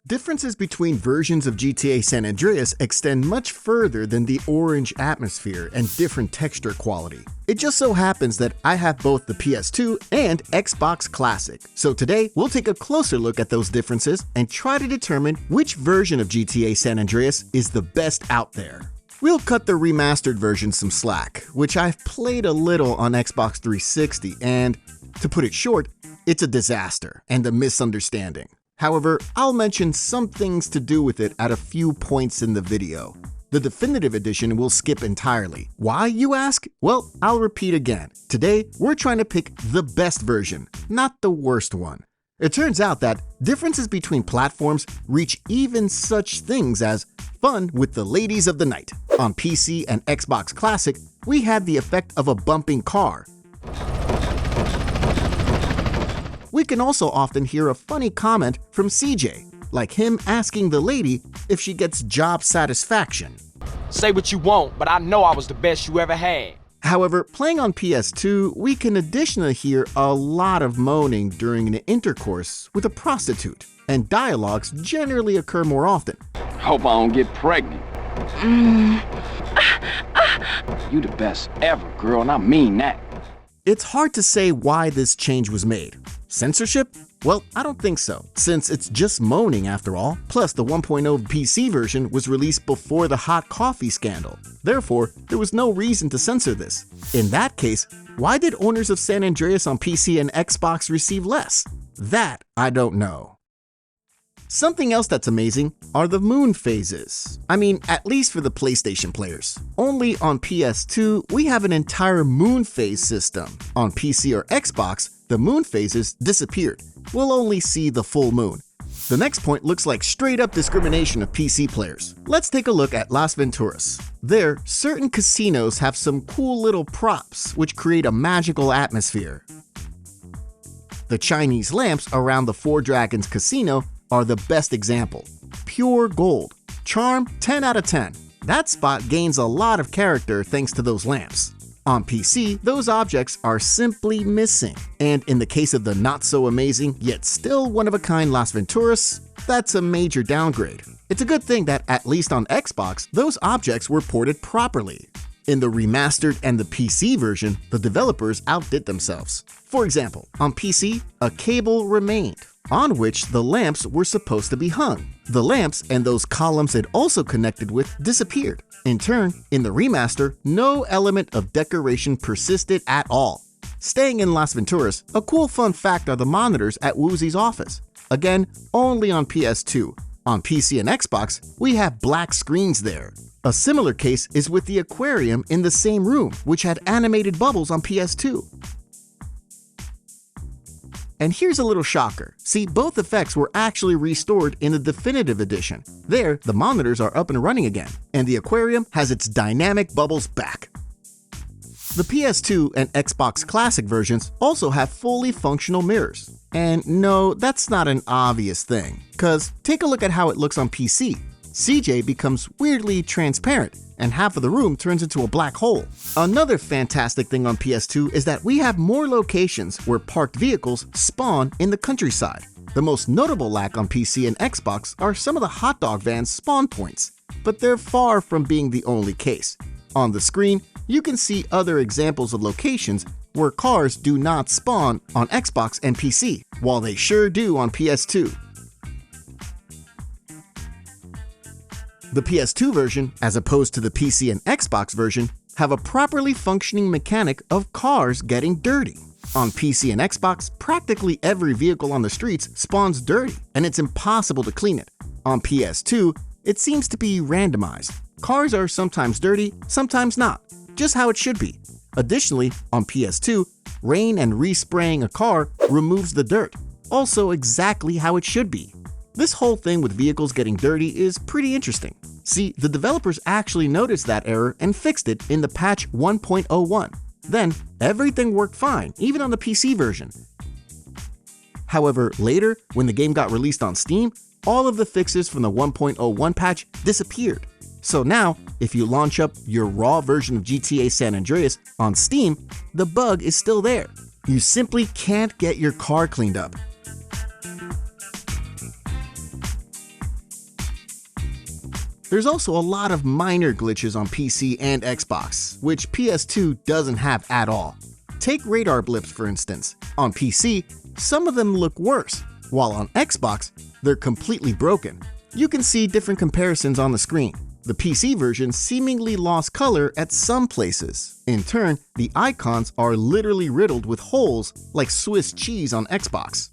Differences between versions of GTA San Andreas extend much further than the orange atmosphere and different texture quality. It just so happens that I have both the PS2 and Xbox Classic, so today we'll take a closer look at those differences and try to determine which version of GTA San Andreas is the best out there. We'll cut the remastered version some slack, which I've played a little on Xbox 360, and to put it short, it's a disaster and a misunderstanding. However, I'll mention some things to do with it at a few points in the video. The definitive edition we'll skip entirely. Why, you ask? Well, I'll repeat again. Today, we're trying to pick the best version, not the worst one. It turns out that differences between platforms reach even such things as fun with the ladies of the night. On PC and Xbox Classic, we had the effect of a bumping car. We can also often hear a funny comment from CJ, like him asking the lady if she gets job satisfaction. Say what you want, but I know I was the best you ever had. However, playing on PS2, we can additionally hear a lot of moaning during an intercourse with a prostitute, and dialogues generally occur more often. Hope I don't get pregnant. You the best ever, girl, and I mean that. It's hard to say why this change was made. Censorship? Well, I don't think so, since it's just moaning after all. Plus, the 1.0 PC version was released before the hot coffee scandal. Therefore, there was no reason to censor this. In that case, why did owners of San Andreas on PC and Xbox receive less? That I don't know. Something else that's amazing are the moon phases. I mean, at least for the PlayStation players. Only on PS2, we have an entire moon phase system. On PC or Xbox, the moon phases disappeared. We'll only see the full moon. The next point looks like straight up discrimination of PC players. Let's take a look at Las Venturas. There, certain casinos have some cool little props which create a magical atmosphere. The Chinese lamps around the Four Dragons casino are the best example. Pure gold. Charm 10 out of 10. That spot gains a lot of character thanks to those lamps. On PC, those objects are simply missing. And in the case of the not so amazing yet still one-of-a-kind Las Venturas, that's a major downgrade. It's a good thing that at least on Xbox, those objects were ported properly. In the remastered and the PC version, the developers outdid themselves. For example, on PC, a cable remained, on which the lamps were supposed to be hung. The lamps and those columns it also connected with disappeared. In turn, in the remaster, no element of decoration persisted at all. Staying in Las Venturas, a cool fun fact are the monitors at Woozy's office. Again, only on PS2. On PC and Xbox, we have black screens there. A similar case is with the aquarium in the same room, which had animated bubbles on PS2. And here's a little shocker. See, both effects were actually restored in the definitive edition. There, the monitors are up and running again, and the aquarium has its dynamic bubbles back. The PS2 and Xbox Classic versions also have fully functional mirrors. And no, that's not an obvious thing, cause take a look at how it looks on PC. CJ becomes weirdly transparent, and half of the room turns into a black hole. Another fantastic thing on PS2 is that we have more locations where parked vehicles spawn in the countryside. The most notable lack on PC and Xbox are some of the hot dog vans' spawn points, but they're far from being the only case. On the screen, you can see other examples of locations where cars do not spawn on Xbox and PC, while they sure do on PS2. The PS2 version, as opposed to the PC and Xbox version, have a properly functioning mechanic of cars getting dirty. On PC and Xbox, practically every vehicle on the streets spawns dirty, and it's impossible to clean it. On PS2, it seems to be randomized. Cars are sometimes dirty, sometimes not, just how it should be. Additionally, on PS2, rain and respraying a car removes the dirt, also exactly how it should be. This whole thing with vehicles getting dirty is pretty interesting. See, the developers actually noticed that error and fixed it in the patch 1.01. Then, everything worked fine, even on the PC version. However, later, when the game got released on Steam, all of the fixes from the 1.01 patch disappeared. So now, if you launch up your raw version of GTA San Andreas on Steam, the bug is still there. You simply can't get your car cleaned up. There's also a lot of minor glitches on PC and Xbox, which PS2 doesn't have at all. Take radar blips for instance. On PC, some of them look worse, while on Xbox, they're completely broken. You can see different comparisons on the screen. The PC version seemingly lost color at some places. In turn, the icons are literally riddled with holes like Swiss cheese on Xbox.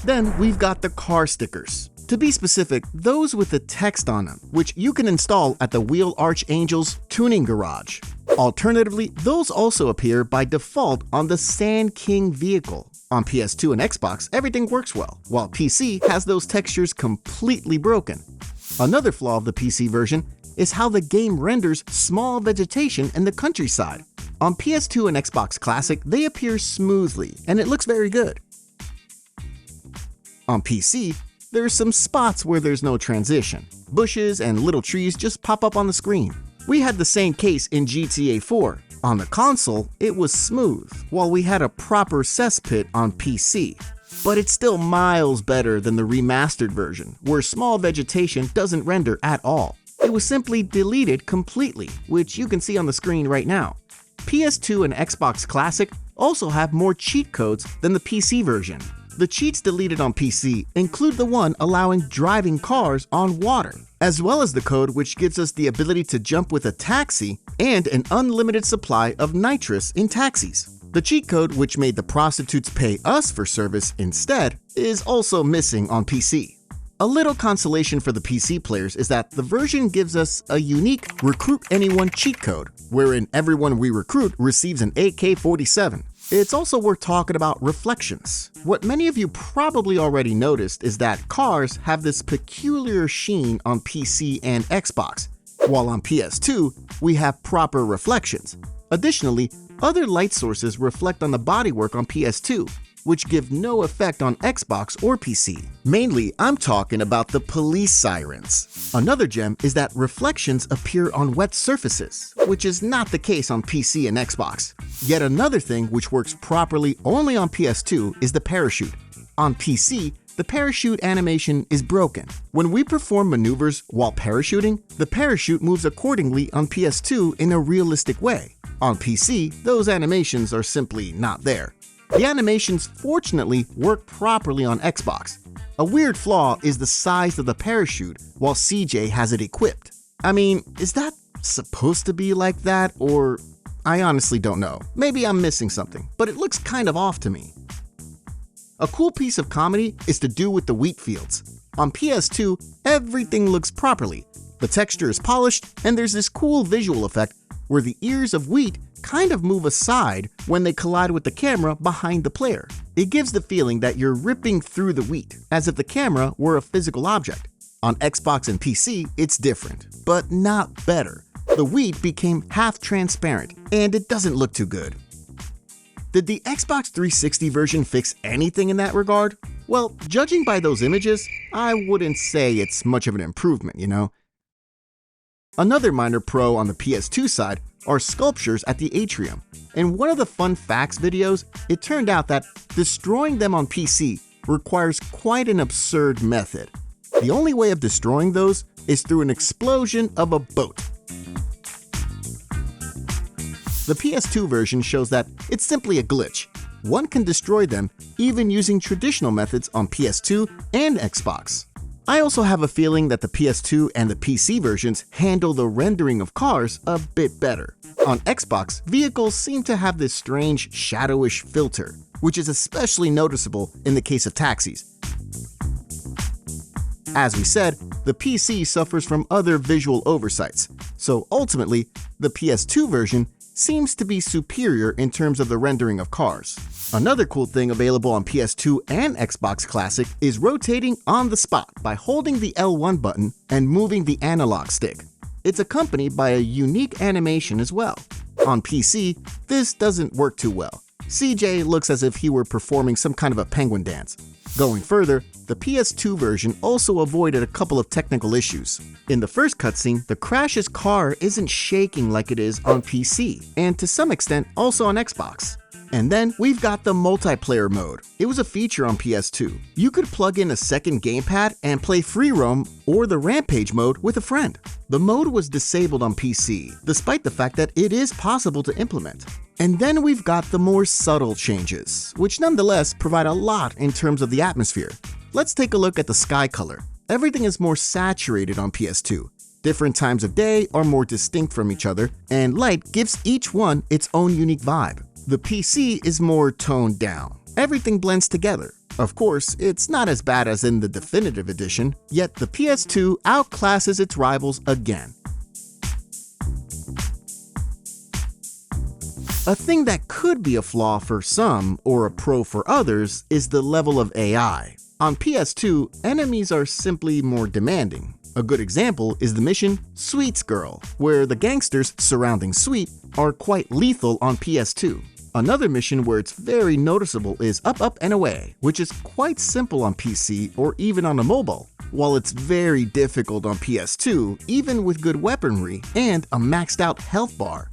Then we've got the car stickers. To be specific, those with the text on them, which you can install at the Wheel Archangel's tuning garage. Alternatively, those also appear by default on the Sand King vehicle. On PS2 and Xbox, everything works well, while PC has those textures completely broken. Another flaw of the PC version is how the game renders small vegetation in the countryside. On PS2 and Xbox Classic, they appear smoothly, and it looks very good. On PC, there are some spots where there's no transition. Bushes and little trees just pop up on the screen. We had the same case in GTA 4. On the console, it was smooth, while we had a proper cesspit on PC. But it's still miles better than the remastered version, where small vegetation doesn't render at all. It was simply deleted completely, which you can see on the screen right now. PS2 and Xbox Classic also have more cheat codes than the PC version. The cheats deleted on PC include the one allowing driving cars on water, as well as the code which gives us the ability to jump with a taxi and an unlimited supply of nitrous in taxis. The cheat code which made the prostitutes pay us for service instead is also missing on PC. A little consolation for the PC players is that the version gives us a unique Recruit Anyone cheat code, wherein everyone we recruit receives an AK-47. It's also worth talking about reflections. What many of you probably already noticed is that cars have this peculiar sheen on PC and Xbox, while on PS2, we have proper reflections. Additionally, other light sources reflect on the bodywork on PS2, which give no effect on Xbox or PC. Mainly, I'm talking about the police sirens. Another gem is that reflections appear on wet surfaces, which is not the case on PC and Xbox. Yet another thing which works properly only on PS2 is the parachute. On PC, the parachute animation is broken. When we perform maneuvers while parachuting, the parachute moves accordingly on PS2 in a realistic way. On PC, those animations are simply not there. The animations fortunately work properly on Xbox. A weird flaw is the size of the parachute while CJ has it equipped. I mean, is that supposed to be like that, or I honestly don't know. Maybe I'm missing something, but it looks kind of off to me. A cool piece of comedy is to do with the wheat fields. On PS2, everything looks properly. The texture is polished, and there's this cool visual effect where the ears of wheat kind of move aside when they collide with the camera behind the player. It gives the feeling that you're ripping through the wheat, as if the camera were a physical object. On Xbox and PC, it's different, but not better. The wheat became half transparent, and it doesn't look too good. Did the Xbox 360 version fix anything in that regard? Well, judging by those images, I wouldn't say it's much of an improvement, you know? Another minor pro on the PS2 side are sculptures at the atrium. In one of the fun facts videos, it turned out that destroying them on PC requires quite an absurd method. The only way of destroying those is through an explosion of a boat. The PS2 version shows that it's simply a glitch. One can destroy them even using traditional methods on PS2 and Xbox. I also have a feeling that the PS2 and the PC versions handle the rendering of cars a bit better. On Xbox, vehicles seem to have this strange shadowish filter, which is especially noticeable in the case of taxis. As we said, the PC suffers from other visual oversights, so ultimately, the PS2 version seems to be superior in terms of the rendering of cars. Another cool thing available on PS2 and Xbox Classic is rotating on the spot by holding the L1 button and moving the analog stick. It's accompanied by a unique animation as well. On PC, this doesn't work too well. CJ looks as if he were performing some kind of a penguin dance. Going further, the PS2 version also avoided a couple of technical issues. In the first cutscene, the Crash's car isn't shaking like it is on PC, and to some extent also on Xbox. And then we've got the multiplayer mode. It was a feature on PS2. You could plug in a second gamepad and play free roam or the rampage mode with a friend. The mode was disabled on PC, despite the fact that it is possible to implement. And then we've got the more subtle changes, which nonetheless provide a lot in terms of the atmosphere. Let's take a look at the sky color. Everything is more saturated on PS2. Different times of day are more distinct from each other, and light gives each one its own unique vibe. The PC is more toned down. Everything blends together. Of course, it's not as bad as in the definitive edition, yet the PS2 outclasses its rivals again. A thing that could be a flaw for some or a pro for others is the level of AI. On PS2, enemies are simply more demanding. A good example is the mission Sweets Girl, where the gangsters surrounding Sweet are quite lethal on PS2. Another mission where it's very noticeable is Up Up and Away, which is quite simple on PC or even on a mobile, while it's very difficult on PS2 even with good weaponry and a maxed out health bar.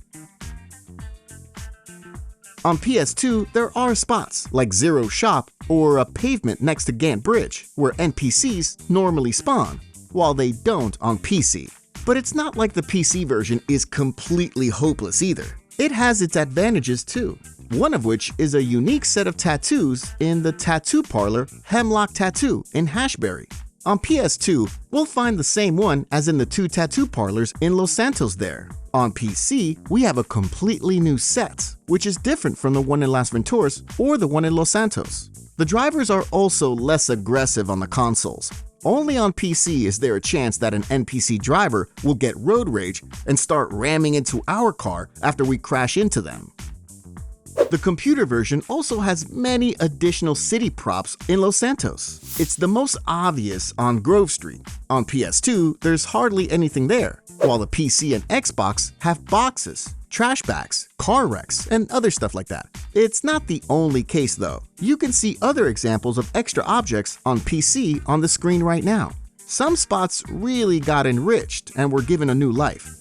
On PS2, there are spots like Zero Shop or a pavement next to Gant Bridge where NPCs normally spawn, while they don't on PC. But it's not like the PC version is completely hopeless either. It has its advantages too, one of which is a unique set of tattoos in the tattoo parlor Hemlock Tattoo in Hashberry. On PS2, we'll find the same one as in the two tattoo parlors in Los Santos there. On PC, we have a completely new set, which is different from the one in Las Venturas or the one in Los Santos. The drivers are also less aggressive on the consoles. Only on PC is there a chance that an NPC driver will get road rage and start ramming into our car after we crash into them. The computer version also has many additional city props in Los Santos. It's the most obvious on Grove Street. On PS2, there's hardly anything there, while the PC and Xbox have boxes, trash bags, car wrecks, and other stuff like that. It's not the only case though. You can see other examples of extra objects on PC on the screen right now. Some spots really got enriched and were given a new life.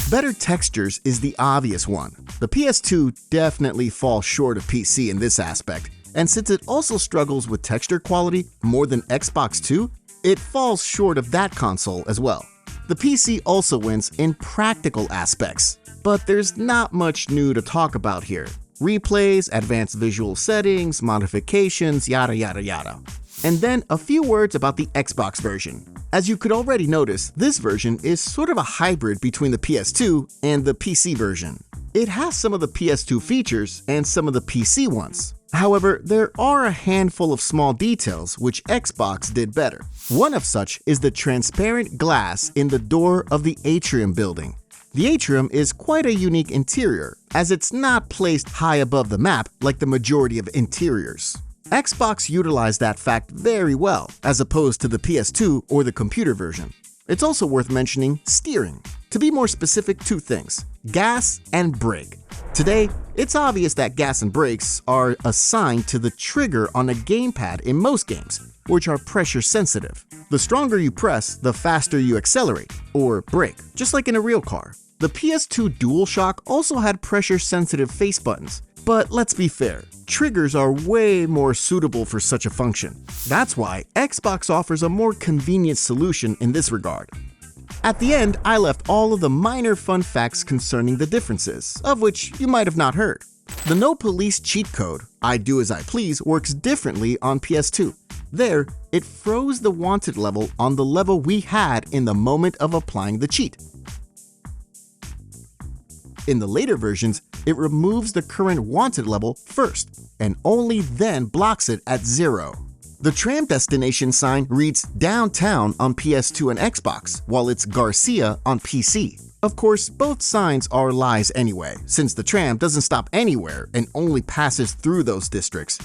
Better textures is the obvious one. The PS2 definitely falls short of PC in this aspect, and since it also struggles with texture quality more than Xbox 2, it falls short of that console as well. The PC also wins in practical aspects, but there's not much new to talk about here. Replays, advanced visual settings, modifications, yada yada yada. And then a few words about the Xbox version. As you could already notice, this version is sort of a hybrid between the PS2 and the PC version. It has some of the PS2 features and some of the PC ones. However, there are a handful of small details which Xbox did better. One of such is the transparent glass in the door of the atrium building. The atrium is quite a unique interior, as it's not placed high above the map like the majority of interiors. Xbox utilized that fact very well, as opposed to the PS2 or the computer version. It's also worth mentioning steering. To be more specific, two things: gas and brake. Today, it's obvious that gas and brakes are assigned to the trigger on a gamepad in most games, which are pressure sensitive. The stronger you press, the faster you accelerate, or brake, just like in a real car. The PS2 DualShock also had pressure sensitive face buttons, but let's be fair, triggers are way more suitable for such a function. That's why Xbox offers a more convenient solution in this regard. At the end, I left all of the minor fun facts concerning the differences, of which you might have not heard. The no police cheat code, I do as I please, works differently on PS2. There, it froze the wanted level on the level we had in the moment of applying the cheat. In the later versions, it removes the current wanted level first, and only then blocks it at 0. The tram destination sign reads downtown on PS2 and Xbox, while it's Garcia on PC. Of course, both signs are lies anyway, since the tram doesn't stop anywhere and only passes through those districts.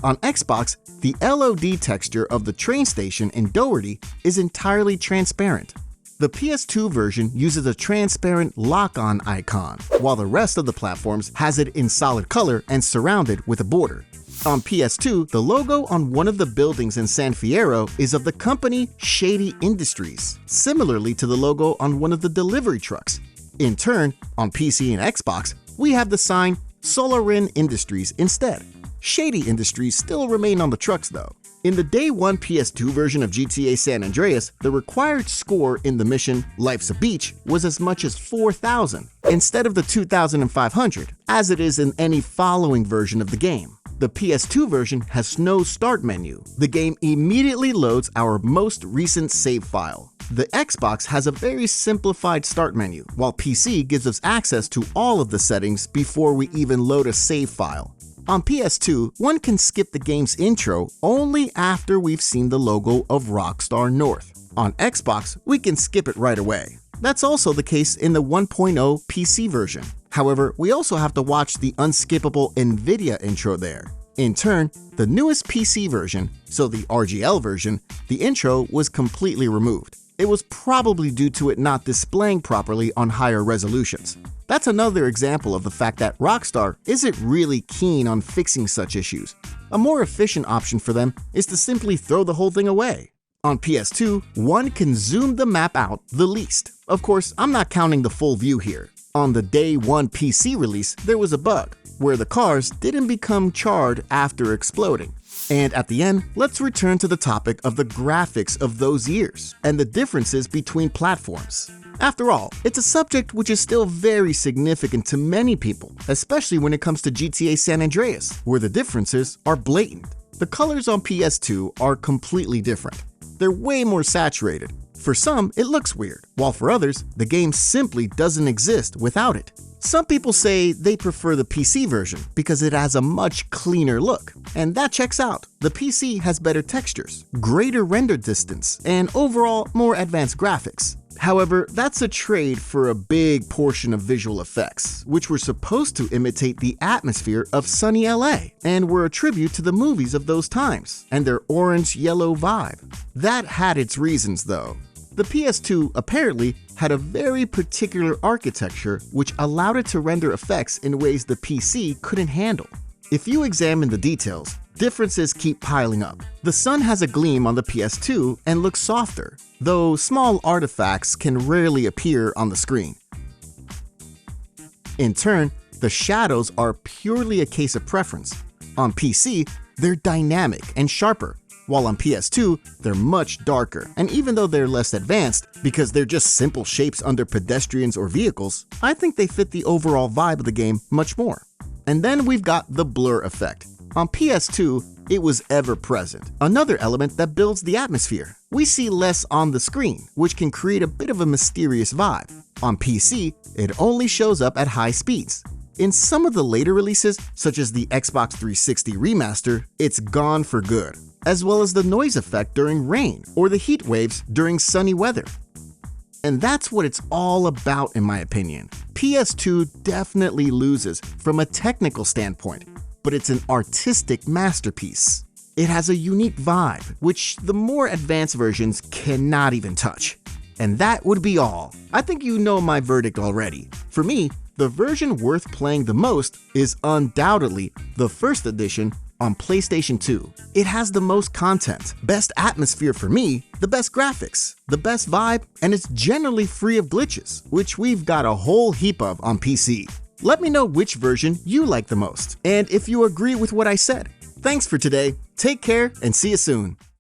On Xbox, the LOD texture of the train station in Doherty is entirely transparent. The PS2 version uses a transparent lock-on icon, while the rest of the platforms has it in solid color and surrounded with a border. On PS2, the logo on one of the buildings in San Fierro is of the company Shady Industries, similarly to the logo on one of the delivery trucks. In turn, on PC and Xbox, we have the sign Solarin Industries instead. Shady industries still remain on the trucks though. In the day one PS2 version of GTA San Andreas, the required score in the mission Life's a Beach was as much as 4,000 instead of the 2,500, as it is in any following version of the game. The PS2 version has no start menu. The game immediately loads our most recent save file. The Xbox has a very simplified start menu, while PC gives us access to all of the settings before we even load a save file. On PS2, one can skip the game's intro only after we've seen the logo of Rockstar North. On Xbox, we can skip it right away. That's also the case in the 1.0 PC version. However, we also have to watch the unskippable NVIDIA intro there. In turn, the newest PC version, so the RGL version, the intro was completely removed. It was probably due to it not displaying properly on higher resolutions. That's another example of the fact that Rockstar isn't really keen on fixing such issues. A more efficient option for them is to simply throw the whole thing away. On PS2, one can zoom the map out the least. Of course, I'm not counting the full view here. On the day one PC release, there was a bug where the cars didn't become charred after exploding. And at the end, let's return to the topic of the graphics of those years and the differences between platforms. After all, it's a subject which is still very significant to many people, especially when it comes to GTA San Andreas, where the differences are blatant. The colors on PS2 are completely different. They're way more saturated. For some, it looks weird, while for others, the game simply doesn't exist without it. Some people say they prefer the PC version because it has a much cleaner look, and that checks out. The PC has better textures, greater render distance, and overall more advanced graphics. However, that's a trade for a big portion of visual effects, which were supposed to imitate the atmosphere of sunny LA and were a tribute to the movies of those times and their orange-yellow vibe. That had its reasons though. The PS2 apparently had a very particular architecture which allowed it to render effects in ways the PC couldn't handle. If you examine the details, differences keep piling up. The sun has a gleam on the PS2 and looks softer, though small artifacts can rarely appear on the screen. In turn, the shadows are purely a case of preference. On PC, they're dynamic and sharper, while on PS2, they're much darker. And even though they're less advanced, because they're just simple shapes under pedestrians or vehicles, I think they fit the overall vibe of the game much more. And then we've got the blur effect. On PS2, it was ever present, another element that builds the atmosphere. We see less on the screen, which can create a bit of a mysterious vibe. On PC, it only shows up at high speeds. In some of the later releases, such as the Xbox 360 remaster, it's gone for good, as well as the noise effect during rain or the heat waves during sunny weather. And that's what it's all about in my opinion. PS2 definitely loses from a technical standpoint, but it's an artistic masterpiece. It has a unique vibe, which the more advanced versions cannot even touch. And that would be all. I think you know my verdict already. For me, the version worth playing the most is undoubtedly the first edition on PlayStation 2. It has the most content, best atmosphere for me, the best graphics, the best vibe, and it's generally free of glitches, which we've got a whole heap of on PC. Let me know which version you like the most, and if you agree with what I said. Thanks for today, take care, and see you soon.